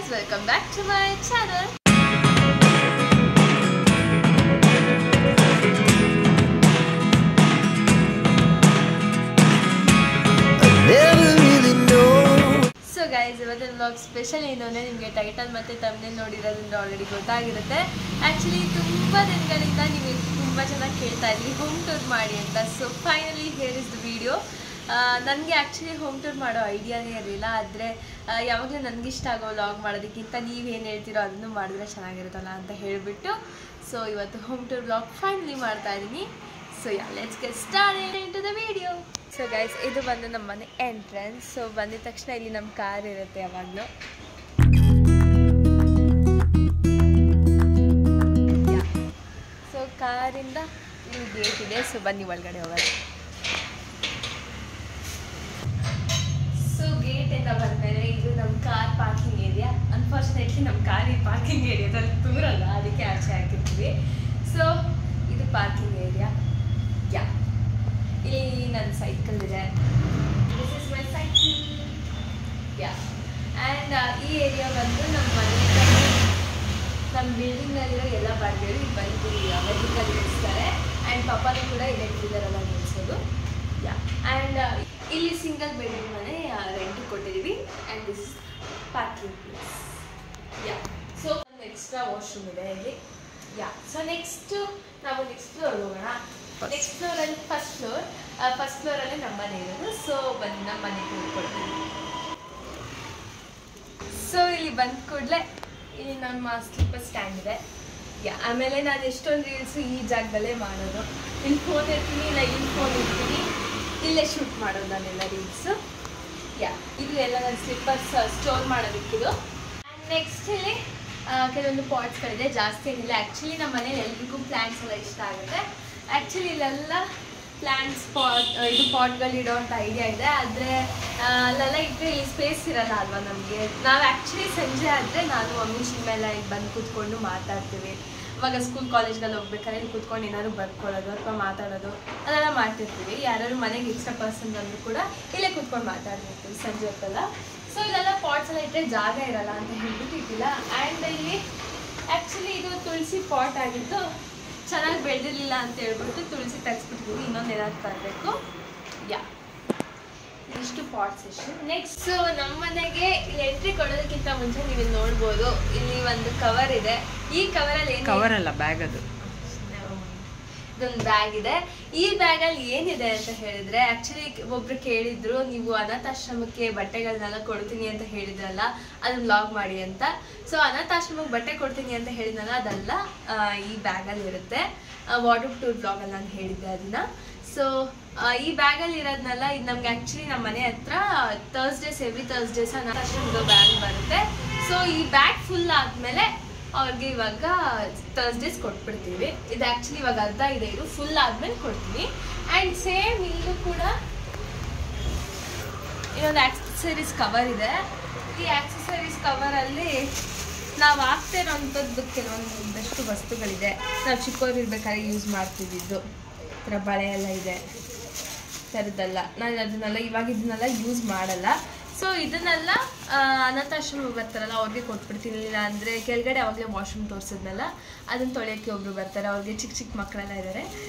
guys, welcome back to my channel. So guys, ಇವತ್ತಿನ vlog special ಏನು ಅಂದ್ರೆ ನಿಮಗೆ ಟೈಟಲ್ ಮತ್ತೆ ಥಂಬ್ನೇಲ್ ನೋಡಿರೋದ್ರಿಂದ ಆಲ್ರೆಡಿ ಗೊತ್ತಾಗಿರುತ್ತೆ. ಆಕ್ಚುಲಿ ತುಂಬಾ ದಿನಗಳಿಂದ ನೀವು ತುಂಬಾ ಚೆನ್ನಾಗಿ ಕೇಳ್ತಾ ಇದ್ರಿ ಹೋಮ್ ಟೂರ್ ಮಾಡಿ ಅಂತ. So finally here is the video. ನನಗೆ ಆ್ಯಕ್ಚುಲಿ ಹೋಮ್ ಟೂರ್ ಮಾಡೋ ಐಡಿಯಾನೇ ಇರಲಿಲ್ಲ. ಆದರೆ ಯಾವಾಗಲೂ ನನಗಿಷ್ಟ ಆಗೋ ವ್ಲಾಗ್ ಮಾಡೋದಕ್ಕಿಂತ ನೀವೇನು ಹೇಳ್ತೀರೋ ಅದನ್ನು ಮಾಡಿದ್ರೆ ಚೆನ್ನಾಗಿರುತ್ತಲ್ಲ ಅಂತ ಹೇಳಿಬಿಟ್ಟು ಸೊ ಇವತ್ತು ಹೋಮ್ ಟೂರ್ ವ್ಲಾಗ್ ಫೈನಲಿ ಮಾಡ್ತಾ ಇದ್ದೀನಿ. So let's get started into the video. So guys, ಇದು ಬಂದು ನಮ್ಮ ಮನೆ ಎಂಟ್ರೆನ್ಸ್. ಸೊ ಬಂದಿದ ತಕ್ಷಣ ಇಲ್ಲಿ ನಮ್ಮ ಕಾರ್ ಇರುತ್ತೆ ಯಾವಾಗಲೂ. ಸೊ ಕಾರಿಂದ ಇಲ್ಲಿ ಗೇಟ್ ಇದೆ. ಸೊ ಬನ್ನಿ ಒಳಗಡೆ ಹೋಗೋದು. ಸೊ ಗೇಟಿಂದ ಬಂದಮೇಲೆ ಇದು ನಮ್ಮ ಕಾರ್ ಪಾರ್ಕಿಂಗ್ ಏರಿಯಾ. ಅನ್ಫಾರ್ಚುನೇಟ್ಲಿ ನಮ್ಮ ಕಾರ್ ಈ ಪಾರ್ಕಿಂಗ್ ಏರಿಯಾದಲ್ಲಿ ತೂರಲ್ಲ, ಅದಕ್ಕೆ ಆಚೆ ಹಾಕಿರ್ತೀವಿ. ಸೊ ಇದು ಪಾರ್ಕಿಂಗ್ ಏರಿಯಾ. ಇಲ್ಲಿ ನನ್ನ ಸೈಕಲ್ ಇದೆ. This is my cycle. And ಈ ಏರಿಯಾ ಬಂದು ನಮ್ಮ ಮನೆ ನಮ್ಮ ಬಿಲ್ಡಿಂಗ್ನಲ್ಲಿರೋ ಎಲ್ಲ ಬಾಡಿಗೆಗಳು ಇಲ್ಲಿ ಬಂದು ವೆಹಿಕಲ್ ನಿಲ್ಲಿಸ್ತಾರೆ. ಆ್ಯಂಡ್ ಪಪ್ಪನೂ ಕೂಡ ಇಲ್ಲೇ ಇಟ್ಟಿದ್ದಾರಲ್ಲ ನಿಲ್ಲಿಸೋದು. ಆ್ಯಂಡ್ ಇಲ್ಲಿ ಸಿಂಗಲ್ ಬೆಡ್ರೂಮ್ ಮನೆ ರೆಂಟಿಗೆ ಕೊಟ್ಟಿದ್ದೀವಿ. And this parking place. So ಒಂದು ಎಕ್ಸ್ಟ್ರಾ ವಾಶ್ರೂಮ್ ಇದೆ ಇಲ್ಲಿ. ಸೊ ನೆಕ್ಸ್ಟು ನಾವು ನೆಕ್ಸ್ಟ್ ಫ್ಲೋರ್ ಹೋಗೋಣ. ನೆಕ್ಸ್ಟ್ ಫ್ಲೋರಲ್ಲಿ ಫಸ್ಟ್ ಫ್ಲೋರಲ್ಲಿ ನಮ್ಮ ಮನೆ ಇರೋದು. ಸೊ ಬಂದು ನಮ್ಮ ಮನೆ ಕೂತ್ಕೊಳ್ತೀವಿ. ಸೊ ಇಲ್ಲಿ ಬಂದ ಕೂಡಲೇ ಇಲ್ಲಿ ನಮ್ಮ ಸ್ಲೀಪರ್ ಸ್ಟ್ಯಾಂಡ್ ಇದೆ. ಆಮೇಲೆ ನಾನು ಎಷ್ಟೊಂದು ರೀಲ್ಸು ಈ ಜಾಗದಲ್ಲೇ ಮಾಡೋದು. ಇಲ್ಲಿ ಫೋನ್ ಇರ್ತೀನಿ, ಇಲ್ಲ ಇಲ್ಲಿ ಫೋನ್ ಇರ್ತೀನಿ, ಇಲ್ಲೇ ಶೂಟ್ ಮಾಡೋದು ನಾನೆಲ್ಲ ರೀಲ್ಸು. ಇದು ಎಲ್ಲ ನನ್ನ ಸ್ಲಿಪ್ಪರ್ಸ್ ಸ್ಟೋರ್ ಮಾಡೋದಕ್ಕಿದು. ಆ್ಯಂಡ್ ನೆಕ್ಸ್ಟ್ ಇಲ್ಲಿ ಕೆಲವೊಂದು ಪಾಟ್ಸ್ಗಳಿದೆ, ಜಾಸ್ತಿ ಏನಿಲ್ಲ. ಆ್ಯಕ್ಚುಲಿ ನಮ್ಮ ಮನೇಲಿ ಎಲ್ರಿಗೂ ಪ್ಲ್ಯಾಂಟ್ಸ್ ಎಲ್ಲ ಇಷ್ಟ ಆಗುತ್ತೆ. ಆ್ಯಕ್ಚುಲಿ ಇಲ್ಲೆಲ್ಲ ಪ್ಲ್ಯಾಂಟ್ಸ್ ಇದು ಪಾಟ್ಗಳಿಡೋ ಅಂತ ಐಡಿಯಾ ಇದೆ. ಆದರೆ ಅಲ್ಲೆಲ್ಲ ಇಟ್ಟರೆ ಇಲ್ಲಿ ಸ್ಪೇಸ್ ಇರೋಲ್ಲ ಅಲ್ವಾ ನಮಗೆ. ನಾವು ಆ್ಯಕ್ಚುಲಿ ಸಂಜೆ ಆದರೆ ನಾನು ಮಮ್ಮಿ ಚಿಮ್ಮೆಲ್ಲ ಇಲ್ಲಿ ಬಂದು ಕೂತ್ಕೊಂಡು ಮಾತಾಡ್ತೀವಿ. ಇವಾಗ ಸ್ಕೂಲ್ ಕಾಲೇಜ್ಗೆಲ್ಲ ಹೋಗ್ಬೇಕಾದ್ರೆ ಇಲ್ಲಿ ಕೂತ್ಕೊಂಡು ಏನಾದ್ರು ಬರ್ಕೊಳ್ಳೋದು ಅಥವಾ ಮಾತಾಡೋದು ಅದೆಲ್ಲ ಮಾಡ್ತಿರ್ತೀವಿ. ಯಾರು ಮನೆಗೆ ಎಕ್ಸ್ಟ್ರಾ ಪರ್ಸನ್ ಬಂದರೂ ಕೂಡ ಇಲ್ಲೇ ಕೂತ್ಕೊಂಡು ಮಾತಾಡ್ತಿರ್ತೀವಿ ಸಂಜೆ ಹೊತ್ತೆಲ್ಲ. ಸೊ ಇಲ್ಲೆಲ್ಲ ಪಾಟ್ಸ್ ಎಲ್ಲ ಇಟ್ಟರೆ ಜಾಗ ಇರಲ್ಲ ಅಂತ ಹೇಳ್ಬಿಟ್ಟು ಇಟ್ಟಿಲ್ಲ. ಆ್ಯಂಡ್ ಇಲ್ಲಿ ಆ್ಯಕ್ಚುಲಿ ಇದು ತುಳಸಿ ಪಾಟ್ ಆಗಿದ್ದು ಚೆನ್ನಾಗಿ ಬೆಳೆದಿರಲಿಲ್ಲ ಅಂತ ಹೇಳ್ಬಿಟ್ಟು ತುಳಸಿ ತೆಗೆಸ್ಬಿಟ್ಟಿದ್ದೀವಿ. ಇನ್ನೊಂದು ಏನಾದ್ರು ತರಬೇಕು. ಇಷ್ಟು ಪಾಟ್ಸ್ ಇಷ್ಟು. ನೆಕ್ಸ್ಟ್ ನಮ್ಮ ಮನೆಗೆ ಇಲ್ಲಿ ಎಂಟ್ರಿ ಕೊಡೋದಕ್ಕಿಂತ ಮುಂಚೆ ನೀವು ಇಲ್ಲಿ ನೋಡ್ಬೋದು, ಇಲ್ಲಿ ಒಂದು ಕವರ್ ಇದೆ. ಈ ಕವರಲ್ಲಿ ಕವರ್ ಅಲ್ಲ, ಬ್ಯಾಗ್. ಅದು ಇದೊಂದು ಬ್ಯಾಗ್ ಇದೆ. ಈ ಬ್ಯಾಗಲ್ಲಿ ಏನಿದೆ ಅಂತ ಹೇಳಿದ್ರೆ, ಆ್ಯಕ್ಚುಲಿ ಒಬ್ರು ಕೇಳಿದ್ರು, ನೀವು ಅನಾಥಾಶ್ರಮಕ್ಕೆ ಬಟ್ಟೆಗಳನ್ನೆಲ್ಲ ಕೊಡ್ತೀನಿ ಅಂತ ಹೇಳಿದ್ರಲ್ಲ, ಅದನ್ನ ವ್ಲಾಗ್ ಮಾಡಿ ಅಂತ. ಸೊ ಅನಾಥಾಶ್ರಮಕ್ಕೆ ಬಟ್ಟೆ ಕೊಡ್ತೀನಿ ಅಂತ ಹೇಳಿದ್ನಲ್ಲ, ಅದೆಲ್ಲ ಈ ಬ್ಯಾಗಲ್ಲಿ ಇರುತ್ತೆ. ವಾಟರ್ ಟೂರ್ ಬ್ಲಾಗಲ್ಲಿ ನಾನು ಹೇಳಿದ್ದೆ ಅದನ್ನ. ಸೊ ಈ ಬ್ಯಾಗಲ್ಲಿ ಇರೋದ್ನೆಲ್ಲ ಇದು ನಮ್ಗೆ ಆ್ಯಕ್ಚುಲಿ ನಮ್ಮ ಮನೆ ಹತ್ರ ಎವ್ರಿ ಥರ್ಸ್ಡೇಸ್ ಅನಾಥಾಶ್ರಮದ ಬ್ಯಾಗ್ ಬರುತ್ತೆ. ಸೊ ಈ ಬ್ಯಾಗ್ ಫುಲ್ ಆದಮೇಲೆ ಅವ್ರಿಗೆ ಇವಾಗ ಥರ್ಸ್ಡೇಸ್ ಕೊಟ್ಬಿಡ್ತೀವಿ. ಇದು ಆ್ಯಕ್ಚುಲಿ ಇವಾಗ ಅರ್ಧ ಇದೆ, ಇದು ಫುಲ್ ಆದ್ಮೇಲೆ ಕೊಡ್ತೀವಿ. ಆ್ಯಂಡ್ ಸೇಮ್ ಇಲ್ಲೂ ಕೂಡ ಇನ್ನೊಂದು ಆಕ್ಸೆಸರೀಸ್ ಕವರ್ ಇದೆ. ಈ ಆಕ್ಸೆಸರೀಸ್ ಕವರಲ್ಲಿ ನಾವು ಹಾಕ್ತಾ ಇರೋವಂಥದ್ದು ಕೆಲವೊಂದಷ್ಟು ವಸ್ತುಗಳಿದೆ. ನಾವು ಚಿಕ್ಕವ್ರು ಇರ್ಬೇಕಾದ್ರೆ ಯೂಸ್ ಮಾಡ್ತಿದ್ದಿದ್ದು ಈ ಥರ ಬಳೆ ಎಲ್ಲ ಇದೆ, ಥರದ್ದೆಲ್ಲ. ನಾನು ಅದನ್ನೆಲ್ಲ ಇವಾಗ ಇದನ್ನೆಲ್ಲ ಯೂಸ್ ಮಾಡಲ್ಲ. ಸೊ ಇದನ್ನೆಲ್ಲ ಅನಾಥಾಶ್ರಮ ಬರ್ತಾರಲ್ಲ ಅವ್ರಿಗೆ ಕೊಟ್ಬಿಡ್ತೀನಿ. ಇಲ್ಲ ಅಂದರೆ ಕೆಳಗಡೆ ಅವಾಗಲೇ ವಾಶ್ರೂಮ್ ತೋರಿಸಿದ್ನಲ್ಲ, ಅದನ್ನು ತೊಳೆಯೋಕ್ಕೆ ಒಬ್ರು ಬರ್ತಾರೆ. ಅವ್ರಿಗೆ ಚಿಕ್ಕ ಚಿಕ್ಕ ಮಕ್ಕಳೆಲ್ಲ ಇದ್ದಾರೆ.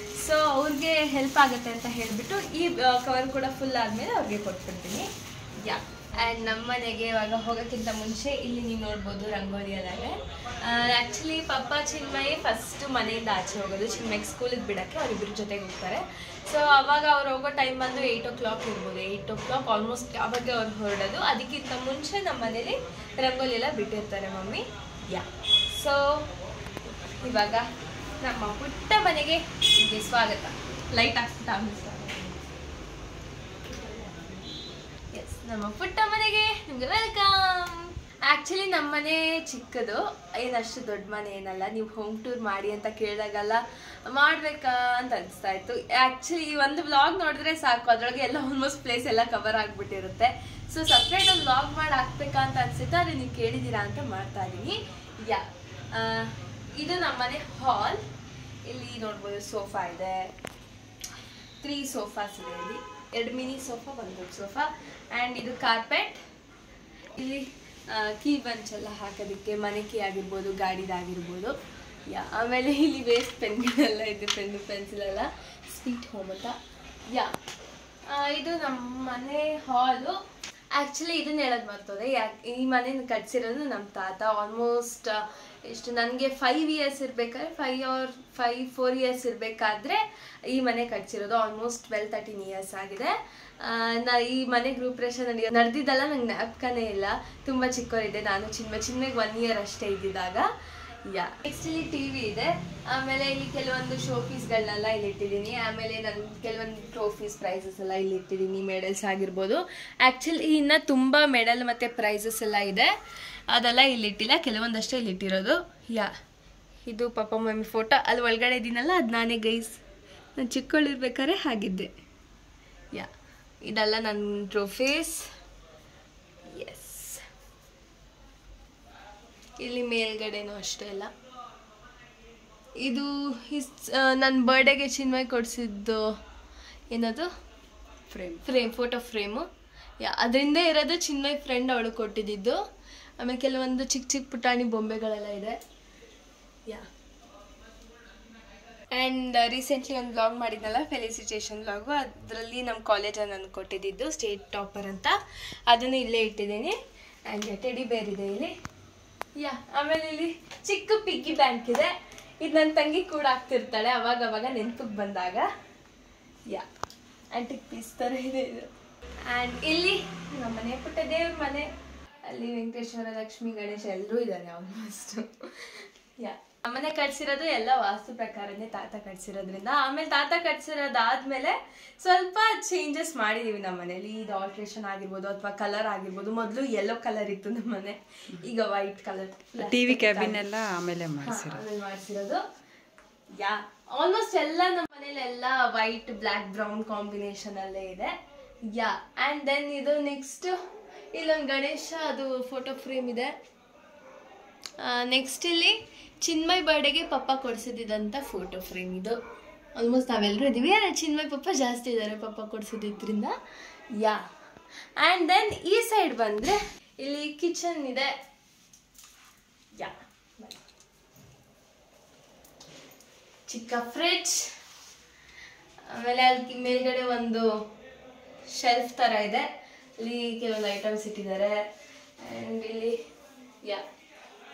ಸೊ ಅವ್ರಿಗೆ ಹೆಲ್ಪ್ ಆಗುತ್ತೆ ಅಂತ ಹೇಳಿಬಿಟ್ಟು ಈ ಕವರ್ ಕೂಡ ಫುಲ್ ಆದಮೇಲೆ ಅವ್ರಿಗೆ ಕೊಟ್ಬಿಡ್ತೀನಿ. ಆ್ಯಂಡ್ ನಮ್ಮ ಮನೆಗೆ ಇವಾಗ ಹೋಗೋಕ್ಕಿಂತ ಮುಂಚೆ ಇಲ್ಲಿ ನೀವು ನೋಡ್ಬೋದು ರಂಗೋಲಿ ಎಲ್ಲ ಇದೆ. ಆ್ಯಕ್ಚುಲಿ ಪಪ್ಪ ಚಿನ್ಮಯಿ ಫಸ್ಟು ಮನೆಯಿಂದ ಆಚೆ ಹೋಗೋದು. ಚಿನ್ಮಯಿಗೆ ಸ್ಕೂಲಿಗೆ ಬಿಡೋಕ್ಕೆ ಅವರಿಬ್ಬರ ಜೊತೆಗೆ ಹೋಗ್ತಾರೆ. ಸೊ ಅವಾಗ ಅವ್ರು ಹೋಗೋ ಟೈಮ್ ಬಂದು 8 o'clock ಇರ್ಬೋದು. 8 o'clock ಆಲ್ಮೋಸ್ಟ್ ಅವಾಗ ಅವ್ರು ಹೊರಡೋದು. ಅದಕ್ಕಿಂತ ಮುಂಚೆ ನಮ್ಮ ಮನೇಲಿ ರಂಗೋಲಿ ಎಲ್ಲ ಬಿಟ್ಟಿರ್ತಾರೆ ಮಮ್ಮಿ. ಸೊ ಇವಾಗ ನಮ್ಮ ಪುಟ್ಟ ಮನೆಗೆ ನಿಮಗೆ ಸ್ವಾಗತ. ಲೈಟ್ ಹಾಕ್ಬಿಟ್ಟು ನಮ್ಮ ಪುಟ್ಟ ಮನೆಗೆ ನಿಮ್ಗೆ ವೆಲ್ಕಮ್. ಆ್ಯಕ್ಚುಲಿ ನಮ್ಮ ಮನೆ ಚಿಕ್ಕದು, ಏನಷ್ಟು ದೊಡ್ಡ ಮನೆ ಏನಲ್ಲ. ನೀವು ಹೋಮ್ ಟೂರ್ ಮಾಡಿ ಅಂತ ಕೇಳಿದಾಗಲ್ಲ ಮಾಡಬೇಕಾ ಅಂತ ಅನಿಸ್ತಾ ಇತ್ತು. ಆ್ಯಕ್ಚುಲಿ ಈ ಒಂದು ವ್ಲಾಗ್ ನೋಡಿದ್ರೆ ಸಾಕು, ಅದರೊಳಗೆ ಎಲ್ಲ ಆಲ್ಮೋಸ್ಟ್ ಪ್ಲೇಸ್ ಎಲ್ಲ ಕವರ್ ಆಗಿಬಿಟ್ಟಿರುತ್ತೆ. ಸೊ ಸಪ್ರೇಟ್ ಒಂದು ವ್ಲಾಗ್ ಮಾಡಿ ಹಾಕ್ಬೇಕಾ ಅಂತ ಅನಿಸುತ್ತೆ. ಅದು ನೀವು ಕೇಳಿದ್ದೀರಾ ಅಂತ ಮಾಡ್ತಾ ಇದ್ದೀನಿ. ಇದು ನಮ್ಮ ಮನೆ ಹಾಲ್. ಇಲ್ಲಿ ನೋಡ್ಬೋದು ಸೋಫಾ ಇದೆ, 3 ಸೋಫಾಸ್ ಇದೆ. ಇಲ್ಲಿ 2 ಮಿನಿ ಸೋಫಾ, 1 ದೊಡ್ಡ ಸೋಫಾ. ಆ್ಯಂಡ್ ಇದು ಕಾರ್ಪೆಟ್. ಇಲ್ಲಿ ಕೀ ಬಂಚ್ ಎಲ್ಲ ಹಾಕೋದಕ್ಕೆ, ಮನೆ ಕೀ ಆಗಿರ್ಬೋದು, ಗಾಡಿದಾಗಿರ್ಬೋದು. ಯಾ, ಆಮೇಲೆ ಇಲ್ಲಿ ವೇಸ್ಟ್ ಪೆನ್ಗಳೆಲ್ಲ ಇದೆ, ಪೆನ್ನು ಪೆನ್ಸಿಲೆಲ್ಲ. ಸ್ವೀಟ್ ಹೋಮ್ ಅಂತ. ಯಾ, ಇದು ನಮ್ಮ ಮನೆ ಹಾಲು. ಆ್ಯಕ್ಚುಲಿ ಇದನ್ನ ಹೇಳೋದು ಮರ್ತೋದೆ. ಯಾಕೆ ಈ ಮನೇನ ಕಟ್ಸಿರೋದು ನಮ್ಮ ತಾತ. ಆಲ್ಮೋಸ್ಟ್ ಎಷ್ಟು, ನನಗೆ 5 years ಇರಬೇಕಾದ್ರೆ, 4 years ಇರಬೇಕಾದ್ರೆ ಈ ಮನೆ ಕಟ್ಸಿರೋದು. ಆಲ್ಮೋಸ್ಟ್ 12-13 years ಆಗಿದೆ. ಈ ಮನೆ ಗೃಹಪ್ರವೇಶ ನಡೆದಿದ್ದಲ್ಲ, ನಂಗೆ ಜ್ಞಾಪಕನೇ ಇಲ್ಲ. ತುಂಬ ಚಿಕ್ಕವರಿದೆ. ನಾನು ಚಿನ್ಮೆಗೆ 1 year ಅಷ್ಟೇ ಇದ್ದಿದ್ದಾಗ. ಯಾ, ನೆಕ್ಸ್ಟ್ ಇಲ್ಲಿ TV ಇದೆ. ಆಮೇಲೆ ಇಲ್ಲಿ ಕೆಲವೊಂದು ಶೋ ಪೀಸ್ಗಳನ್ನೆಲ್ಲ ಇಲ್ಲಿ ಇಟ್ಟಿದ್ದೀನಿ. ಆಮೇಲೆ ನಾನು ಕೆಲವೊಂದು ಟ್ರೋಫೀಸ್, ಪ್ರೈಸಸ್ ಎಲ್ಲ ಇಲ್ಲಿ ಇಟ್ಟಿದ್ದೀನಿ. ಮೆಡಲ್ಸ್ ಆಗಿರ್ಬೋದು. ಆ್ಯಕ್ಚುಲಿ ಇನ್ನು ತುಂಬ ಮೆಡಲ್ ಮತ್ತು ಪ್ರೈಸಸ್ ಎಲ್ಲ ಇದೆ, ಅದೆಲ್ಲ ಇಲ್ಲಿ ಇಟ್ಟಿಲ್ಲ, ಕೆಲವೊಂದಷ್ಟೇ ಇಲ್ಲಿ ಇಟ್ಟಿರೋದು. ಯಾ, ಇದು ಪಪ್ಪ ಮಮ್ಮಿ ಫೋಟೋ. ಅಲ್ಲಿ ಒಳಗಡೆ ಇದ್ದೀನಲ್ಲ, ಅದು ನಾನೇ ಗೈಸ್. ನಾನು ಚಿಕ್ಕವಳಿರ್ಬೇಕಾದ್ರೆ ಹಾಗಿದ್ದೆ. ಯಾ, ಇದೆಲ್ಲ ನನ್ನ ಟ್ರೋಫೀಸ್. ಎಸ್, ಇಲ್ಲಿ ಮೇಲ್ಗಡೆನೂ ಅಷ್ಟೇ ಇಲ್ಲ. ಇದು ನನ್ನ ಬರ್ಡೇಗೆ ಚಿನ್ಮಯ್ ಕೊಡಿಸಿದ್ದು ಏನದು, ಫ್ರೇಮ್, ಫೋಟೋ ಫ್ರೇಮು. ಯಾ, ಅದರಿಂದ ಇರೋದು ಚಿನ್ಮಯ್ ಫ್ರೆಂಡ್ ಅವಳು ಕೊಟ್ಟಿದ್ದು. ಆಮೇಲೆ ಕೆಲವೊಂದು ಚಿಕ್ಕ ಚಿಕ್ಕ ಪುಟಾಣಿ ಬೊಂಬೆಗಳೆಲ್ಲ ಇದೆ. ಯಾ, ಆ್ಯಂಡ್ ರೀಸೆಂಟ್ಲಿ ಒಂದು ವ್ಲಾಗ್ ಮಾಡಿದ್ನಲ್ಲ, ಫೆಲಿಸಿಟೇಷನ್ ವ್ಲಾಗು, ಅದರಲ್ಲಿ ನಮ್ಮ ಕಾಲೇಜಲ್ಲಿ ನನಗೆ ಕೊಟ್ಟಿದ್ದು ಸ್ಟೇಟ್ ಟಾಪರ್ ಅಂತ. ಅದನ್ನು ಇಲ್ಲೇ ಇಟ್ಟಿದ್ದೀನಿ. ಆ್ಯಂಡ್ ಟೆಡಿ ಬೇರ್ ಇದೆ ಇಲ್ಲಿ. ಯಾ, ಆಮೇಲೆ ಇಲ್ಲಿ ಚಿಕ್ಕ ಪಿಗ್ಗಿ ಬ್ಯಾಂಕ್ ಇದೆ. ಇದು ನನ್ನ ತಂಗಿ ಕೂಡ ಆಗ್ತಿರ್ತಾಳೆ ಅವಾಗ ನೆನಪಿಗೆ ಬಂದಾಗ. ಯಾ, ಆಂಟಿಕ್ ಪೀಸ್ ಥರ ಇದೆ ಇದು. ಆ್ಯಂಡ್ ಇಲ್ಲಿ ನಮ್ಮ ಮನೆ ಪುಟ್ಟ ದೇವ್ರ ಮನೆ. ಅಲ್ಲಿ ವೆಂಕಟೇಶ್ವರ, ಲಕ್ಷ್ಮಿ, ಗಣೇಶ ಎಲ್ಲರೂ ಇದ್ದಾರೆ ಆಲ್ಮೋಸ್ಟ್. ಯಾ, ನಮ್ಮನೆ ಕಟ್ಸಿರೋದು ಎಲ್ಲ ವಾಸ್ತು ಪ್ರಕಾರನೇ ತಾತ ಕಟ್ಸಿರೋದ್ರಿಂದ. ಆಮೇಲೆ ತಾತ ಕಟ್ಸಿರೋದಾದ್ಮೇಲೆ ಸ್ವಲ್ಪ ಚೇಂಜಸ್ ಮಾಡಿದೀವಿ ನಮ್ಮ ಮನೇಲಿ. ಇದು ಆಲ್ಟ್ರೇಷನ್ ಆಗಿರ್ಬೋದು ಅಥವಾ ಕಲರ್ ಆಗಿರ್ಬೋದು. ಮೊದಲು ಯೆಲ್ಲೋ ಕಲರ್ ಇತ್ತು ನಮ್ಮ ಮನೆ, ಈಗ ವೈಟ್ ಕಲರ್. ಟಿವಿ ಕ್ಯಾಬಿನ್ ಎಲ್ಲ ಆಮೇಲೆ ಮಾಡಿಸಿರೋದು. ಯಾ, ಆಲ್ಮೋಸ್ಟ್ ಎಲ್ಲ ನಮ್ಮ ಮನೇಲಿ ಎಲ್ಲ ವೈಟ್, ಬ್ಲ್ಯಾಕ್, ಬ್ರೌನ್ ಕಾಂಬಿನೇಷನ್ ಅಲ್ಲೇ ಇದೆ. ಯಾ, ಆ್ಯಂಡ್ ದೆನ್ ಇದು ನೆಕ್ಸ್ಟ್ ಇಲ್ಲೊಂದು ಗಣೇಶ, ಅದು ಫೋಟೋ ಫ್ರೇಮ್ ಇದೆ. ನೆಕ್ಸ್ಟ್ ಇಲ್ಲಿ ಚಿನ್ಮಯ್ ಬರ್ಡೇಗೆ ಪಪ್ಪ ಕೊಡಿಸಿದಂಥ ಫೋಟೋ ಫ್ರೇಮ್ ಇದು. ಆಲ್ಮೋಸ್ಟ್ ನಾವೆಲ್ಲರೂ ಇದ್ದೀವಿ. ಚಿನ್ಮಯ್ ಪಪ್ಪ ಜಾಸ್ತಿ ಇದ್ದಾರೆ ಪಪ್ಪ ಕೊಡಿಸಿದ್ರಿಂದ. ಯಾ, ಆ್ಯಂಡ್ ದೆನ್ ಈ ಸೈಡ್ ಬಂದರೆ ಇಲ್ಲಿ ಕಿಚನ್ ಇದೆ. ಯಾ, ಚಿಕ್ಕ ಫ್ರಿಡ್ಜ್. ಆಮೇಲೆ ಅಲ್ಲಿ ಮೇಲ್ಗಡೆ ಒಂದು ಶೆಲ್ಫ್ ಥರ ಇದೆ, ಇಲ್ಲಿ ಕೆಲವೊಂದು ಐಟಮ್ಸ್ ಇಟ್ಟಿದ್ದಾರೆ. ಆ್ಯಂಡ್ ಇಲ್ಲಿ ಯಾ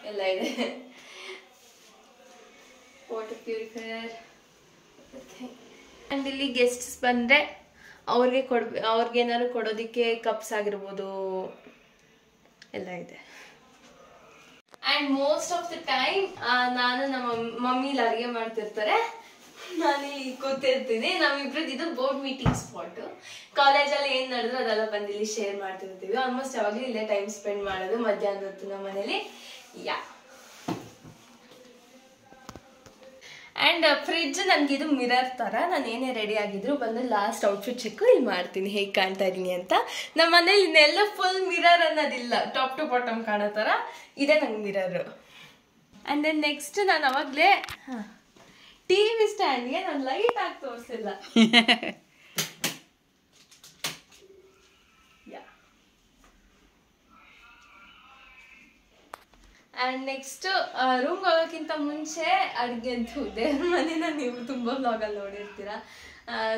ಎಲ್ಲ ಇದೆ. Water purifier. ಆ್ಯಂಡ್ ಇಲ್ಲಿ ಗೆಸ್ಟ್ಸ್ ಬಂದರೆ ಅವ್ರಿಗೇನಾದ್ರು ಕೊಡೋದಕ್ಕೆ ಕಪ್ಸ್ ಆಗಿರ್ಬೋದು ಎಲ್ಲ ಇದೆ. And most of the time ನಾನು ನಮ್ಮ ಮಮ್ಮಿ ಇಲ್ಲಿ ಅಡುಗೆ ಮಾಡ್ತಿರ್ತಾರೆ, ನಾನು ಇಲ್ಲಿ ಕೂತಿರ್ತೀನಿ. ನಮ್ಮಿಬ್ರದ್ದು ಇದು ಬೋರ್ಡ್ ಮೀಟಿಂಗ್ ಸ್ಪಾಟು. ಕಾಲೇಜಲ್ಲಿ ಏನು ನಡೆದ್ರು ಅದೆಲ್ಲ ಬಂದು ಇಲ್ಲಿ ಶೇರ್ ಮಾಡ್ತಿರ್ತೀವಿ. ಆಲ್ಮೋಸ್ಟ್ ಯಾವಾಗಲೂ ಇಲ್ಲೇ ಟೈಮ್ ಸ್ಪೆಂಡ್ ಮಾಡೋದು ಮಧ್ಯಾಹ್ನದ ಹೊತ್ತು ನಮ್ಮ ಮನೇಲಿ. ಯಾ, ಆ್ಯಂಡ್ ಫ್ರಿಡ್ಜ್ ನನಗಿದು ಮಿರರ್ ಥರ. ನಾನು ಏನೇ ರೆಡಿ ಆಗಿದ್ರು ಬಂದು ಲಾಸ್ಟ್ ಔಟ್ಫಿಟ್ ಚೆಕ್ಕು ಇಲ್ಲಿ ಮಾಡ್ತೀನಿ, ಹೇಗೆ ಕಾಣ್ತಾ ಇದ್ದೀನಿ ಅಂತ. ನಮ್ಮ ಮನೇಲಿ ಇನ್ನೆಲ್ಲ ಫುಲ್ ಮಿರರ್ ಅನ್ನೋದಿಲ್ಲ, ಟಾಪ್ ಟು ಬಾಟಮ್ ಕಾಣೋ ಥರ ಇದೆ ನಂಗೆ ಮಿರರು. ಆ್ಯಂಡ್ ದೆನ್ ನೆಕ್ಸ್ಟ್ ನಾನು ಅವಾಗಲೇ TV ಸ್ಟ್ಯಾಂಡ್ಗೆ ನಾನು ಲೈಟ್ ಆಗಿ ತೋರಿಸಿಲ್ಲ. ಆ್ಯಂಡ್ ನೆಕ್ಸ್ಟ್ ರೂಮ್ಗೆ ಹೋಗೋಕ್ಕಿಂತ ಮುಂಚೆ ಅಡುಗೆಂತೂ ದೇವ್ರ ಮನೇನ ನೀವು ತುಂಬ ವ್ಲಾಗಲ್ಲಿ ನೋಡಿರ್ತೀರ.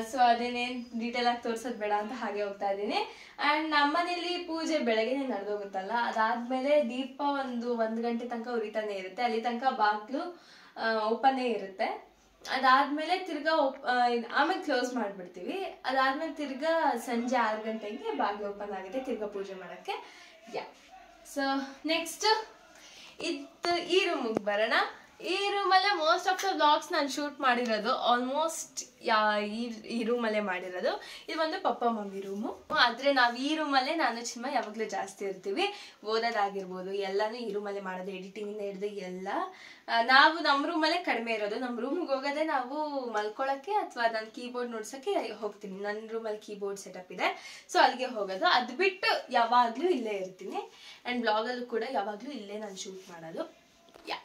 ಸೊ ಅದೇನೇನು ಡೀಟೇಲ್ ಆಗಿ ತೋರಿಸೋದು ಬೇಡ ಅಂತ ಹಾಗೆ ಹೋಗ್ತಾ ಇದ್ದೀನಿ. ಆ್ಯಂಡ್ ನಮ್ಮ ಮನೇಲಿ ಪೂಜೆ ಬೆಳಗ್ಗೆನೇ ನಡೆದೋಗುತ್ತಲ್ಲ, ಅದಾದಮೇಲೆ ದೀಪ ಒಂದು ಗಂಟೆ ತನಕ ಉರಿತಾನೆ ಇರುತ್ತೆ. ಅಲ್ಲಿ ತನಕ ಬಾಗಿಲು ಓಪನ್ನೇ ಇರುತ್ತೆ. ಅದಾದಮೇಲೆ ತಿರ್ಗಾ ಆಮೇಲೆ ಕ್ಲೋಸ್ ಮಾಡಿಬಿಡ್ತೀವಿ. ಅದಾದಮೇಲೆ ತಿರ್ಗಾ ಸಂಜೆ 6 ಗಂಟೆಗೆ ಬಾಗಿಲು ಓಪನ್ ಆಗುತ್ತೆ ತಿರ್ಗಾ ಪೂಜೆ ಮಾಡೋಕ್ಕೆ. ಯಾ, ಸೊ ನೆಕ್ಸ್ಟ್ ಈ ರೂಮಿಗೆ ಬರೋಣ. ಈ ರೂಮಲ್ಲೇ ಮೋಸ್ಟ್ ಆಫ್ ದ ವ್ಲಾಗ್ಸ್ ನಾನು ಶೂಟ್ ಮಾಡಿರೋದು. ಆಲ್ಮೋಸ್ಟ್ ಈ ರೂಮಲ್ಲೇ ಮಾಡಿರೋದು. ಇದು ಒಂದು ಪಪ್ಪ ಮಮ್ಮಿ ರೂಮು. ಆದರೆ ನಾವು ಈ ರೂಮಲ್ಲೇ ನಾನು ಚಿನ್ಮ ಯಾವಾಗಲೂ ಜಾಸ್ತಿ ಇರ್ತೀವಿ. ಓದೋದಾಗಿರ್ಬೋದು ಎಲ್ಲನೂ ಈ ರೂಮಲ್ಲೇ ಮಾಡೋದು, ಎಡಿಟಿಂಗಿಂದ ಹಿಡಿದು ಎಲ್ಲ. ನಾವು ನಮ್ಮ ರೂಮಲ್ಲೇ ಕಡಿಮೆ ಇರೋದು. ನಮ್ಮ ರೂಮ್ಗೆ ಹೋಗೋದೇ ನಾವು ಮಲ್ಕೊಳ್ಳೋಕ್ಕೆ ಅಥವಾ ನಾನು ಕೀಬೋರ್ಡ್ ನೋಡ್ಸೋಕ್ಕೆ ಹೋಗ್ತೀನಿ. ನನ್ನ ರೂಮಲ್ಲಿ ಕೀಬೋರ್ಡ್ ಸೆಟಪ್ ಇದೆ, ಸೊ ಅಲ್ಲಿಗೆ ಹೋಗೋದು. ಅದು ಬಿಟ್ಟು ಯಾವಾಗಲೂ ಇಲ್ಲೇ ಇರ್ತೀನಿ. ಆ್ಯಂಡ್ ಬ್ಲಾಗಲ್ಲೂ ಕೂಡ ಯಾವಾಗಲೂ ಇಲ್ಲೇ ನಾನು ಶೂಟ್ ಮಾಡೋದು. ಯಾ,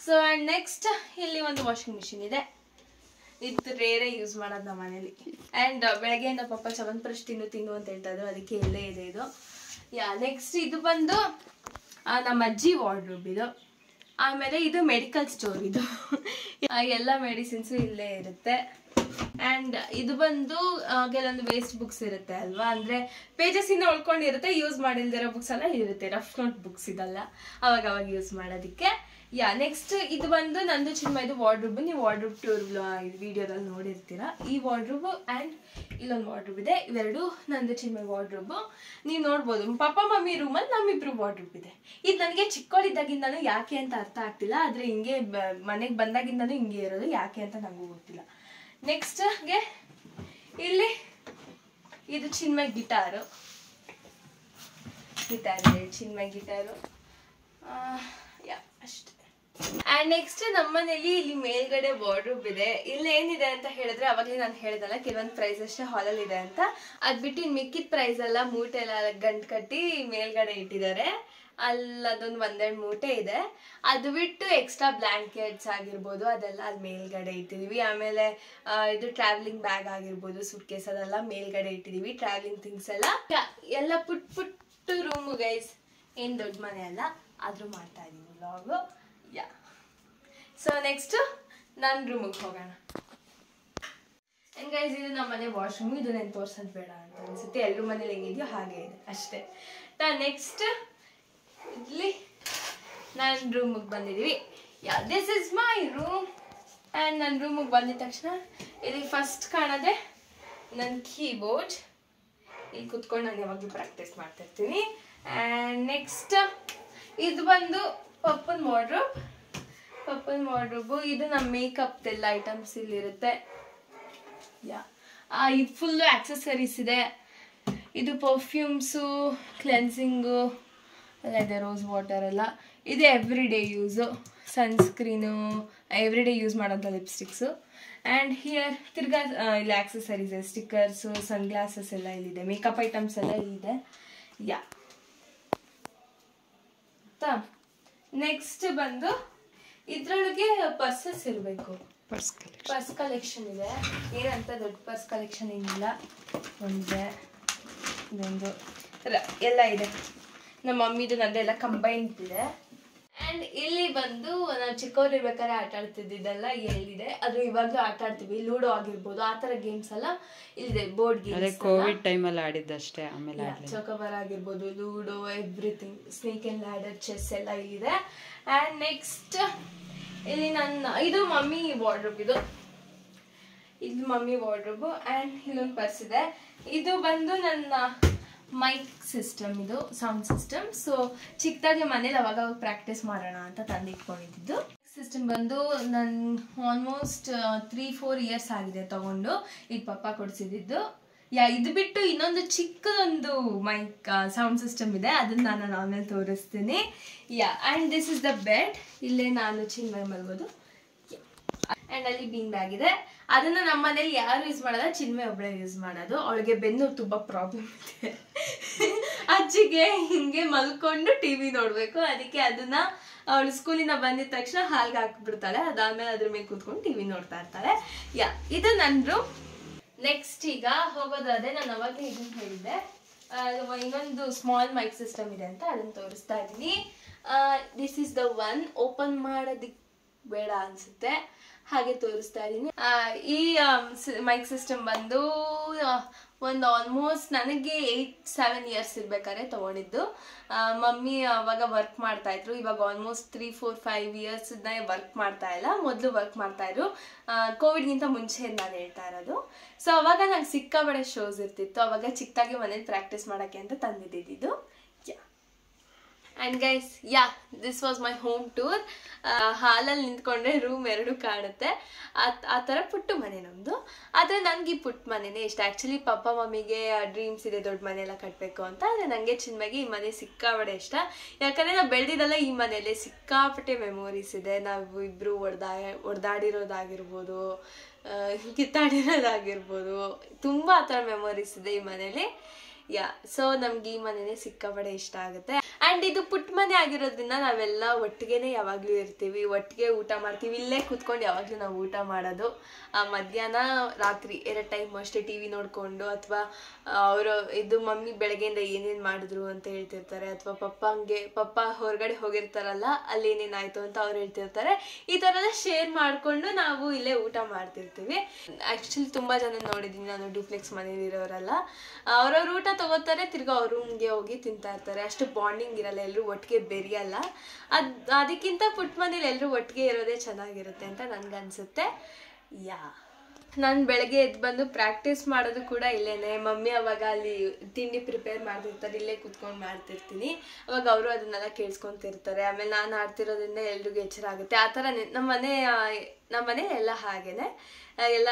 ಸೊ ಆ್ಯಂಡ್ ನೆಕ್ಸ್ಟ್ ಇಲ್ಲಿ ಒಂದು ವಾಷಿಂಗ್ ಮಿಷಿನ್ ಇದೆ. ಇದು ರೇರೇ ಯೂಸ್ ಮಾಡೋದು ನಮ್ಮ ಮನೇಲಿ. ಆ್ಯಂಡ್ ಬೆಳಗ್ಗೆಯಿಂದ ಪಪ್ಪ ಚವನ್ಪ್ರಶ್ ತಿನ್ನು ಅಂತ ಹೇಳ್ತಾ ಇದ್ರು, ಅದಕ್ಕೆ ಇಲ್ಲೇ ಇದೆ ಇದು. ನೆಕ್ಸ್ಟ್ ಇದು ಬಂದು ನಮ್ಮ ಅಜ್ಜಿ ವಾರ್ಡ್ರೋಬ್ ಇದು. ಆಮೇಲೆ ಇದು ಮೆಡಿಕಲ್ ಸ್ಟೋರ್ ಇದು. ಎಲ್ಲ ಮೆಡಿಸಿನ್ಸು ಇಲ್ಲೇ ಇರುತ್ತೆ. ಆ್ಯಂಡ್ ಇದು ಬಂದು ಕೆಲವೊಂದು ವೇಸ್ಟ್ ಬುಕ್ಸ್ ಇರುತ್ತೆ ಅಲ್ವಾ, ಅಂದರೆ ಪೇಜಸ್ಸಿಂದ ಉಳ್ಕೊಂಡಿರುತ್ತೆ, ಯೂಸ್ ಮಾಡಿಲ್ದಿರೋ ಬುಕ್ಸ್ ಎಲ್ಲ ಇರುತ್ತೆ, ರಫ್ ನೋಟ್ ಬುಕ್ಸ್ ಇದೆಲ್ಲ ಅವಾಗ ಯೂಸ್ ಮಾಡೋದಕ್ಕೆ. ನೆಕ್ಸ್ಟ್ ಇದು ಬಂದು ನಂದು ಚಿನ್ಮಯ್ದು ವಾರ್ಡ್ರೋಬ್. ನೀವು ವಾರ್ಡ್ರೋಬ್ ಟೂರ್ ವಿಡಿಯೋದಲ್ಲಿ ನೋಡಿರ್ತೀರಾ. ಈ ವಾರ್ಡ್ರೋಬ್ ಆ್ಯಂಡ್ ಇಲ್ಲೊಂದು ವಾರ್ಡ್ರೋಬ್ ಇದೆ. ಇವೆರಡು ನಂದು ಚಿನ್ಮಯ್ ವಾರ್ಡ್ರೋಬ್. ನೀವು ನೋಡ್ಬೋದು ಪಪ್ಪ ಮಮ್ಮಿ ರೂಮಲ್ಲಿ ನಮ್ಮಿಬ್ರು ವಾರ್ಡ್ರೋಬ್ ಇದೆ. ಇದು ನನಗೆ ಚಿಕ್ಕವಳಿದ್ದಾಗಿಂದನೂ ಯಾಕೆ ಅಂತ ಅರ್ಥ ಆಗ್ತಿಲ್ಲ, ಆದರೆ ಹಿಂಗೆ ಮನೆಗೆ ಬಂದಾಗಿಂದನೂ ಹಿಂಗೆ ಇರೋದು, ಯಾಕೆ ಅಂತ ನನಗೂ ಗೊತ್ತಿಲ್ಲ. ನೆಕ್ಸ್ಟ್ಗೆ ಇಲ್ಲಿ ಇದು ಚಿನ್ಮಯ್ ಗಿಟಾರು ಇದೆ, ಚಿನ್ಮಯ್ ಗಿಟಾರು. ಅಷ್ಟೇ. ಆ್ಯಂಡ್ ನೆಕ್ಸ್ಟ್ ನಮ್ಮನೇಲಿ ಇಲ್ಲಿ ಮೇಲ್ಗಡೆ ವಾರ್ಡ್ರೋಬ್ ಇದೆ. ಇಲ್ಲಿ ಏನಿದೆ ಅಂತ ಹೇಳಿದ್ರೆ ಅವಾಗಲೇ ನಾನು ಹೇಳಿದಲ್ಲ ಕೆಲವೊಂದು ಪ್ರೈಸ್ ಅಷ್ಟೇ ಹಾಲಲ್ಲಿ ಇದೆ ಅಂತ. ಅದು ಬಿಟ್ಟು ಇನ್ನು ಮಿಕ್ಕಿದ ಪ್ರೈಸ್ ಎಲ್ಲ ಮೂಟೆ ಎಲ್ಲ ಗಂಟು ಕಟ್ಟಿ ಮೇಲ್ಗಡೆ ಇಟ್ಟಿದ್ದಾರೆ. ಅದೊಂದು 1-2 ಮೂಟೆ ಇದೆ. ಅದು ಬಿಟ್ಟು ಎಕ್ಸ್ಟ್ರಾ ಬ್ಲ್ಯಾಂಕೆಟ್ಸ್ ಆಗಿರ್ಬೋದು ಅದೆಲ್ಲ ಅಲ್ಲಿ ಮೇಲ್ಗಡೆ ಇಟ್ಟಿದ್ದೀವಿ. ಆಮೇಲೆ ಇದು ಟ್ರಾವೆಲಿಂಗ್ ಬ್ಯಾಗ್ ಆಗಿರ್ಬೋದು, ಸೂಟ್ ಕೇಸ್ ಅದೆಲ್ಲ ಮೇಲ್ಗಡೆ ಇಟ್ಟಿದ್ದೀವಿ. ಟ್ರಾವೆಲಿಂಗ್ ಥಿಂಗ್ಸ್ ಎಲ್ಲ ಪುಟ್ಟು ರೂಮು ಗೈಸ್. ಏನು ದೊಡ್ಡ ಮನೆ ಅಲ್ಲ, ಆದರೂ ಮಾಡ್ತಾ ಇದ್ದೀವಿ ವ್ಲಾಗು. ಸೊ ನೆಕ್ಸ್ಟ್ ನನ್ನ ರೂಮಿಗೆ ಹೋಗೋಣ. ಗೈಸ್ ಇದು ನಮ್ಮ ಮನೆ ವಾಶ್ರೂಮ್. ಇದು ನಾನು ತೋರ್ಸೋದು ಬೇಡ ಅಂತ ಅನಿಸುತ್ತೆ, ಎಲ್ಲರ ಮನೇಲಿ ಹೆಂಗಿದೆಯೋ ಹಾಗೆ ಇದೆ ಅಷ್ಟೇ. ನೆಕ್ಸ್ಟ್ ಇಲ್ಲಿ ನನ್ನ ರೂಮಿಗೆ ಬಂದಿದ್ದೀವಿ. This is my room. And ನನ್ನ ರೂಮಿಗೆ ಬಂದಿದ ತಕ್ಷಣ ಇಲ್ಲಿ ಫಸ್ಟ್ ಕಾಣೋದೆ ನನ್ನ ಕೀಬೋರ್ಡ್. ಇಲ್ಲಿ ಕುತ್ಕೊಂಡು ನಾನು ಯಾವಾಗಲೂ ಪ್ರಾಕ್ಟೀಸ್ ಮಾಡ್ತಿರ್ತೀನಿ. ಆ್ಯಂಡ್ ನೆಕ್ಸ್ಟ್ ಇದು ಬಂದು ಪಪ್ಪನ ವಾರ್ಡ್ರೋಬ್. ಇದು ನಮ್ಮ ಮೇಕಪ್ದೆಲ್ಲ ಐಟಮ್ಸ್ ಇಲ್ಲಿರುತ್ತೆ. ಇದು ಫುಲ್ಲು ಆಕ್ಸೆಸರೀಸ್ ಇದೆ. ಇದು ಪರ್ಫ್ಯೂಮ್ಸು, ಕ್ಲೆನ್ಸಿಂಗು ಎಲ್ಲ ಇದೆ, ರೋಸ್ ವಾಟರ್ ಎಲ್ಲ ಇದು. Every day use, sunscreen, every day use ಮಾಡೋಂಥ ಲಿಪ್ಸ್ಟಿಕ್ಸು. ಆ್ಯಂಡ್ ಹಿಯರ್ ತಿರ್ಗಾ ಇಲ್ಲಿ ಆಕ್ಸೆಸರೀಸ್ ಇದೆ, ಸ್ಟಿಕ್ಕರ್ಸು, ಸನ್ ಗ್ಲಾಸಸ್ ಎಲ್ಲ ಇಲ್ಲಿದೆ, ಮೇಕಪ್ ಐಟಮ್ಸ್ ಎಲ್ಲ ಇಲ್ಲಿದೆ. ನೆಕ್ಸ್ಟ್ ಬಂದು ಇದ್ರೊಳಗೆ ಪರ್ಸಸ್ ಇರಬೇಕು. ಪರ್ಸ್ ಕಲೆಕ್ಷನ್ ಇದೆ. ಏನಂತ ದೊಡ್ಡ ಪರ್ಸ್ ಕಲೆಕ್ಷನ್ ಏನಿಲ್ಲ, ಒಂದೇ ಇದೊಂದು ಎಲ್ಲ ಇದೆ. ನಮ್ಮ ಮಮ್ಮಿದು ನಂದೆಲ್ಲ ಕಂಬೈನ್ಡ್ ಇದೆ. ಆ್ಯಂಡ್ ಇಲ್ಲಿ ಬಂದು ನಾವು ಚಿಕ್ಕವ್ರು ಇರ್ಬೇಕಾದ್ರೆ ಆಟ ಆಡ್ತಿದ್ದೆಲ್ಲ ಎಲ್ಲಿದೆ, ಅದು ಇವಾಗಲೂ ಆಟ ಆಡ್ತೀವಿ. ಲೂಡೋ ಆಗಿರ್ಬೋದು, ಆ ಥರ ಗೇಮ್ಸ್ ಎಲ್ಲ ಇಲ್ಲಿದೆ. ಬೋರ್ಡ್ ಗೇಮ್ಸ್ ಕೋವಿಡ್ ಟೈಮಲ್ಲಿ ಆಡಿದ್ದಷ್ಟೇ. ಆಮೇಲೆ ಚೌಕಬಾರ್ ಆಗಿರ್ಬೋದು, ludo, everything, snake and ladder, chess ಎಲ್ಲ ಇಲ್ಲಿದೆ. ಆ್ಯಂಡ್ ನೆಕ್ಸ್ಟ್ ಇಲ್ಲಿ ಇದು ಮಮ್ಮಿ ವಾರ್ಡ್ರೋಬ್. ಇದು ಮಮ್ಮಿ ವಾರ್ಡ್ರೋಬ್. ಆ್ಯಂಡ್ ಇಲ್ಲೊಂದು ಪರ್ಸ್ ಇದೆ. ಇದು ಬಂದು ನನ್ನ ಮೈಕ್ ಸಿಸ್ಟಮ್, ಇದು ಸೌಂಡ್ ಸಿಸ್ಟಮ್. ಸೊ ಚಿಕ್ಕದಾಗಿ ಮನೇಲಿ ಅವಾಗ ಪ್ರಾಕ್ಟೀಸ್ ಮಾಡೋಣ ಅಂತ ತಂದಿಟ್ಕೊಂಡಿದ್ದು. ಸಿಸ್ಟಮ್ ಬಂದು ನನ್ನ ಆಲ್ಮೋಸ್ಟ್ 3-4 ಇಯರ್ಸ್ ಆಗಿದೆ ತಗೊಂಡು. ಇದು ಪಪ್ಪ ಕೊಡಿಸಿದ್ದು. ಇದು ಬಿಟ್ಟು ಇನ್ನೊಂದು ಚಿಕ್ಕದೊಂದು ಮೈಕ್ ಸೌಂಡ್ ಸಿಸ್ಟಮ್ ಇದೆ, ಅದನ್ನ ನಾನು ಆಮೇಲೆ ತೋರಿಸ್ತೀನಿ. And this is the bed. ಇಲ್ಲೇ ನಾನು ಚಿನ್ಮಯ್ ಮಲ್ಗೋದು. ಆ್ಯಂಡ್ ಅಲ್ಲಿ ಬೀನ್ ಬ್ಯಾಗ್ ಇದೆ. ಅದನ್ನು ನಮ್ಮ ಮನೇಲಿ ಯಾರು ಯೂಸ್ ಮಾಡೋದ, ಚಿನ್ಮಯ್ ಒಬ್ಬಳೇ ಯೂಸ್ ಮಾಡೋದು. ಅವಳಿಗೆ ಬೆನ್ನು ತುಂಬ ಪ್ರಾಬ್ಲಮ್ ಇದೆ. ಅಜ್ಜಿಗೆ ಹಿಂಗೆ ಮಲ್ಕೊಂಡು ಟಿವಿ ನೋಡಬೇಕು, ಅದಕ್ಕೆ ಅದನ್ನ ಅವಳು ಸ್ಕೂಲಿಂದ ಬಂದಿದ ತಕ್ಷಣ ಹಾಲ್ಗೆ ಹಾಕ್ಬಿಡ್ತಾಳೆ. ಅದಾದ್ಮೇಲೆ ಅದ್ರ ಮೇಲೆ ಕೂತ್ಕೊಂಡು ಟಿವಿ ನೋಡ್ತಾ ಇರ್ತಾಳೆ. ಇದು ನನ್ನ ರೂಮ್. ನೆಕ್ಸ್ಟ್ ಈಗ ಹೋಗೋದಾದ್ರೆ ನಾನು ಅವಾಗಲೇ ಇದನ್ನ ಹೇಳಿದ್ದೆ, ಇನ್ನೊಂದು ಸ್ಮಾಲ್ ಮೈಕ್ ಸಿಸ್ಟಮ್ ಇದೆ ಅಂತ, ಅದನ್ನು ತೋರಿಸ್ತಾ ಇದ್ದೀನಿ. This is the one. Open ಮಾಡೋದಕ್ಕೆ ಬೇಡ ಅನ್ಸುತ್ತೆ, ಹಾಗೆ ತೋರಿಸ್ತಾ ಇದ್ದೀನಿ. ಈ ಮೈಕ್ ಸಿಸ್ಟಮ್ ಬಂದು ಒಂದು ಆಲ್ಮೋಸ್ಟ್ ನನಗೆ 8-7 ಇಯರ್ಸ್ ಇರ್ಬೇಕಾದ್ರೆ ತಗೊಂಡಿದ್ದು. ಮಮ್ಮಿ ಅವಾಗ ವರ್ಕ್ ಮಾಡ್ತಾ ಇದ್ರು. ಇವಾಗ ಆಲ್ಮೋಸ್ಟ್ 3-4-5 ಇಯರ್ಸ್ ವರ್ಕ್ ಮಾಡ್ತಾ ಇಲ್ಲ, ಮೊದಲು ವರ್ಕ್ ಮಾಡ್ತಾ ಇದ್ರು. ಕೋವಿಡ್ಗಿಂತ ಮುಂಚೆ ನಾನು ಹೇಳ್ತಾ ಇರೋದು. ಸೊ ಅವಾಗ ನಂಗೆ ಸಿಕ್ಕಾಬಡೆ ಶೋಸ್ ಇರ್ತಿತ್ತು. ಅವಾಗ ಚಿಕ್ಕದಾಗಿ ಮನೇಲಿ ಪ್ರಾಕ್ಟೀಸ್ ಮಾಡೋಕ್ಕೆ ಅಂತ ತಂದಿದ್ದಿದ್ದು. And guys this was my home tour. ಹಾಲಲ್ಲಿ ನಿಂತ್ಕೊಂಡ್ರೆ ರೂಮ್ 2 ಕಾಣುತ್ತೆ. ಆ ಥರ ಪುಟ್ಟು ಮನೆ ನಮ್ಮದು. ಆದರೆ ನನಗೆ ಈ ಪುಟ್ಟ ಮನೆಯೇ ಇಷ್ಟ. ಆ್ಯಕ್ಚುಲಿ ಪಪ್ಪ ಮಮ್ಮಿಗೆ ಡ್ರೀಮ್ಸ್ ಇದೆ ದೊಡ್ಡ ಮನೆ ಎಲ್ಲ ಕಟ್ಟಬೇಕು ಅಂತ. ಆದರೆ ನನಗೆ ಚಿನ್ಮಯ್ಗೆ ಈ ಮನೆ ಸಿಕ್ಕಾಪಟ್ಟೆ ಇಷ್ಟ. ಯಾಕಂದರೆ ನಾವು ಬೆಳೆದಿದ್ದೆಲ್ಲ ಈ ಮನೆಯಲ್ಲೇ. ಸಿಕ್ಕಾಪಟ್ಟೆ ಮೆಮೊರೀಸ್ ಇದೆ. ನಾವು ಇಬ್ಬರು ಹೊಡೆದಾಡಿರೋದಾಗಿರ್ಬೋದು, ಕಿತ್ತಾಡಿರೋದಾಗಿರ್ಬೋದು, ತುಂಬ ಆ ಥರ ಮೆಮೊರೀಸ್ ಇದೆ ಈ ಮನೇಲಿ. ಸೊ ನಮ್ಗೆ ಈ ಮನೆಯೇ ಸಿಕ್ಕಾಪಟ್ಟೆ ಇಷ್ಟ ಆಗುತ್ತೆ. ಆ್ಯಂಡ್ ಇದು ಪುಟ್ಟ ಮನೆ ಆಗಿರೋದ್ರಿಂದ ನಾವೆಲ್ಲ ಒಟ್ಟಿಗೆನೇ ಯಾವಾಗಲೂ ಇರ್ತೀವಿ, ಒಟ್ಟಿಗೆ ಊಟ ಮಾಡ್ತೀವಿ. ಇಲ್ಲೇ ಕೂತ್ಕೊಂಡು ಯಾವಾಗಲೂ ನಾವು ಊಟ ಮಾಡೋದು. ಮಧ್ಯಾಹ್ನ ರಾತ್ರಿ 2 ಟೈಮ್ ಅಷ್ಟೇ ಟಿ ವಿ ನೋಡಿಕೊಂಡು, ಅಥವಾ ಅವರು ಇದು ಮಮ್ಮಿ ಬೆಳಗ್ಗೆಯಿಂದ ಏನೇನು ಮಾಡಿದ್ರು ಅಂತ ಹೇಳ್ತಿರ್ತಾರೆ, ಅಥವಾ ಪಪ್ಪ ಹೊರಗಡೆ ಹೋಗಿರ್ತಾರಲ್ಲ ಅಲ್ಲಿ ಏನೇನಾಯಿತು ಅಂತ ಅವ್ರು ಹೇಳ್ತಿರ್ತಾರೆ. ಈ ಥರ ಎಲ್ಲ ಶೇರ್ ಮಾಡಿಕೊಂಡು ನಾವು ಇಲ್ಲೇ ಊಟ ಮಾಡ್ತಿರ್ತೀವಿ. ಆ್ಯಕ್ಚುಲಿ ತುಂಬ ಜನ ನೋಡಿದ್ದೀನಿ ನಾನು, ಡ್ಯೂಪ್ಲೆಕ್ಸ್ ಮನೇಲಿರೋರೆಲ್ಲ ಅವ್ರವ್ರ ಊಟ ತೊಗೋತಾರೆ, ತಿರ್ಗಿ ಅವ್ರ ರೂಮ್ಗೆ ಹೋಗಿ ತಿಂತಾ ಇರ್ತಾರೆ. ಅಷ್ಟು ಬಾಂಡಿಂಗ್ ಇರಲ್ಲ, ಎಲ್ಲರೂ ಒಟ್ಟಿಗೆ ಬೆರೆಯಲ್ಲ. ಅದಕ್ಕಿಂತ ಪುಟ್ಟ ಮನೇಲಿ ಎಲ್ಲರೂ ಒಟ್ಟಿಗೆ ಇರೋದೇ ಚೆನ್ನಾಗಿರುತ್ತೆ ಅಂತ ನನಗನ್ಸುತ್ತೆ. ನಾನು ಬೆಳಗ್ಗೆ ಎದ್ದು ಬಂದು ಪ್ರಾಕ್ಟೀಸ್ ಮಾಡೋದು ಕೂಡ ಇಲ್ಲೇನೆ. ಮಮ್ಮಿ ಅವಾಗ ಅಲ್ಲಿ ತಿಂಡಿ ಪ್ರಿಪೇರ್ ಮಾಡ್ತಿರ್ತಾರೆ, ಇಲ್ಲೇ ಕೂತ್ಕೊಂಡು ಮಾಡ್ತಿರ್ತೀನಿ. ಅವಾಗ ಅವರು ಅದನ್ನೆಲ್ಲ ಕೇಳಿಸ್ಕೊತಿರ್ತಾರೆ. ಆಮೇಲೆ ನಾನು ಆಡ್ತಿರೋದ್ರಿಂದ ಎಲ್ರಿಗೂ ಎಚ್ಚರ ಆಗುತ್ತೆ. ಆ ಥರ ನಮ್ಮ ಮನೆ ಎಲ್ಲ ಹಾಗೇನೆ, ಎಲ್ಲ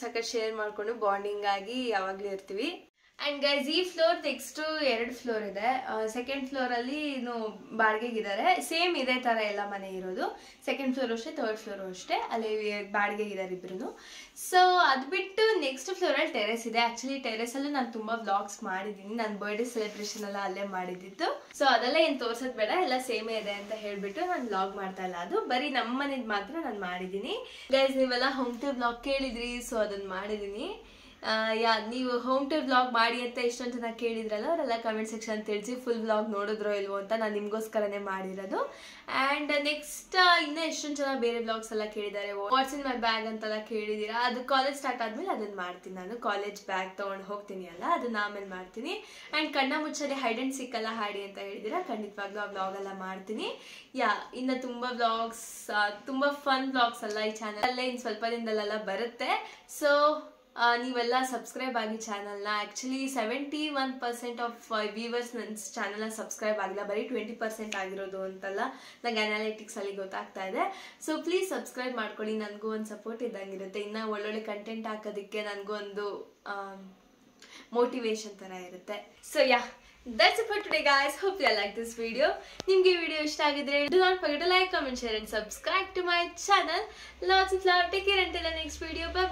ಸಖತ್ ಶೇರ್ ಮಾಡಿಕೊಂಡು ಬಾಂಡಿಂಗ್ ಆಗಿ ಯಾವಾಗಲೂ ಇರ್ತೀವಿ. ಆ್ಯಂಡ್ ಗೈಸ್, ಈ ಫ್ಲೋರ್ ನೆಕ್ಸ್ಟು 2 ಫ್ಲೋರ್ ಇದೆ. ಸೆಕೆಂಡ್ ಫ್ಲೋರಲ್ಲಿ ಇನ್ನು ಬಾಡಿಗೆಗಿದ್ದಾರೆ. ಸೇಮ್ ಇದೇ ಥರ ಎಲ್ಲ ಮನೆ ಇರೋದು. ಸೆಕೆಂಡ್ ಫ್ಲೋರು ಅಷ್ಟೇ, ಥರ್ಡ್ ಫ್ಲೋರು ಅಷ್ಟೇ, ಅಲ್ಲಿ ಬಾಡಿಗೆಗಿದ್ದಾರೆ ಇಬ್ಬರು. ಸೊ ಅದು ಬಿಟ್ಟು ನೆಕ್ಸ್ಟ್ ಫ್ಲೋರಲ್ಲಿ ಟೆರೆಸ್ ಇದೆ. ಆ್ಯಕ್ಚುಲಿ ಟೆರೆಸಲ್ಲೂ ನಾನು ತುಂಬ ವ್ಲಾಗ್ಸ್ ಮಾಡಿದ್ದೀನಿ. ನನ್ನ ಬರ್ಡೇ ಸೆಲೆಬ್ರೇಷನ್ ಎಲ್ಲ ಅಲ್ಲೇ ಮಾಡಿದ್ದಿತ್ತು. ಸೊ ಅದೆಲ್ಲ ಏನು ತೋರ್ಸೋದು ಬೇಡ, ಎಲ್ಲ ಸೇಮೇ ಇದೆ ಅಂತ ಹೇಳಿಬಿಟ್ಟು ನಾನು ವ್ಲಾಗ್ ಮಾಡ್ತಾ ಇಲ್ಲ. ಅದು ಬರೀ ನಮ್ಮ ಮನೇದು ಮಾತ್ರ ನಾನು ಮಾಡಿದ್ದೀನಿ. ಗೈಸ್, ನೀವೆಲ್ಲ ಹೋಮ್ ಟೂರ್ ವ್ಲಾಗ್ ಕೇಳಿದ್ರಿ, ಸೊ ಅದನ್ನು ಮಾಡಿದ್ದೀನಿ. ನೀವು ಹೋಮ್ ಟೂರ್ ವ್ಲಾಗ್ ಮಾಡಿ ಅಂತ ಎಷ್ಟೊಂದು ಜನ ಕೇಳಿದ್ರಲ್ಲ, ಅವರೆಲ್ಲ ಕಮೆಂಟ್ ಸೆಕ್ಷನ್ ತಿಳಿಸಿ ಫುಲ್ ವ್ಲಾಗ್ ನೋಡಿದ್ರೋ ಇಲ್ವೋ ಅಂತ. ನಾನು ನಿಮಗೋಸ್ಕರನೇ ಮಾಡಿರೋದು. ಆ್ಯಂಡ್ ನೆಕ್ಸ್ಟ್ ಇನ್ನೂ ಎಷ್ಟೊಂದು ಜನ ಬೇರೆ ವ್ಲಾಗ್ಸ್ ಎಲ್ಲ ಕೇಳಿದ್ದಾರೆ. ವಾಟ್ಸ್ ಇನ್ ಮೈ ಬ್ಯಾಗ್ ಅಂತೆಲ್ಲ ಕೇಳಿದ್ದೀರಾ. ಅದು ಕಾಲೇಜ್ ಸ್ಟಾರ್ಟ್ ಆದಮೇಲೆ ಅದನ್ನು ಮಾಡ್ತೀನಿ. ನಾನು ಕಾಲೇಜ್ ಬ್ಯಾಗ್ ತೊಗೊಂಡು ಹೋಗ್ತೀನಿ ಅಲ್ಲ, ಅದನ್ನ ಆಮೇಲೆ ಮಾಡ್ತೀನಿ. ಆ್ಯಂಡ್ ಕಣ್ಣ ಮುಚ್ಚದೆ ಹೈಡ್ ಆ್ಯಂಡ್ ಸಿಕ್ ಎಲ್ಲ ಹಾಡಿ ಅಂತ ಹೇಳಿದ್ದೀರಾ, ಖಂಡಿತವಾಗ್ಲೂ ಆ ವ್ಲಾಗ್ ಎಲ್ಲ ಮಾಡ್ತೀನಿ. ಇನ್ನು ತುಂಬ ವ್ಲಾಗ್ಸ್, ತುಂಬ ಫನ್ ವ್ಲಾಗ್ಸ್ ಎಲ್ಲ ಈ ಚಾನಲಲ್ಲೇ ಇನ್ನು ಸ್ವಲ್ಪ ದಿನದಲ್ಲೆಲ್ಲ ಬರುತ್ತೆ. ಸೊ ನೀವೆಲ್ಲ ಸಬ್ಸ್ಕ್ರೈಬ್ ಆಗಿ ಚಾನಲ್ನ. ಆ್ಯಕ್ಚುಲಿ 71% ಆಫ್ ವ್ಯೂವರ್ಸ್ ನನ್ನ ಚಾನಲ್ನ ಸಬ್ಸ್ಕ್ರೈಬ್ ಆಗಿಲ್ಲ, ಬರೀ 20% ಆಗಿರೋದು ಅಂತಲ್ಲ, ನಂಗೆ ಅನಾಲಿಟಿಕ್ಸಲ್ಲಿ ಗೊತ್ತಾಗ್ತಾ ಇದೆ. ಸೊ ಪ್ಲೀಸ್ ಸಬ್ಸ್ಕ್ರೈಬ್ ಮಾಡ್ಕೊಳ್ಳಿ, ನನಗೂ ಒಂದು ಸಪೋರ್ಟ್ ಇದ್ದಂಗಿರುತ್ತೆ. ಇನ್ನೂ ಒಳ್ಳೊಳ್ಳೆ ಕಂಟೆಂಟ್ ಹಾಕೋದಕ್ಕೆ ನನಗೂ ಒಂದು ಮೋಟಿವೇಶನ್ ಥರ ಇರುತ್ತೆ. So that's it for today guys. Hope you like this video. ನಿಮಗೆ ಈ ವಿಡಿಯೋ ಇಷ್ಟ ಆಗಿದ್ರೆ do not forget to like, comment, share and subscribe to my channel. Lots of love. Take care until the next video. Bye bye.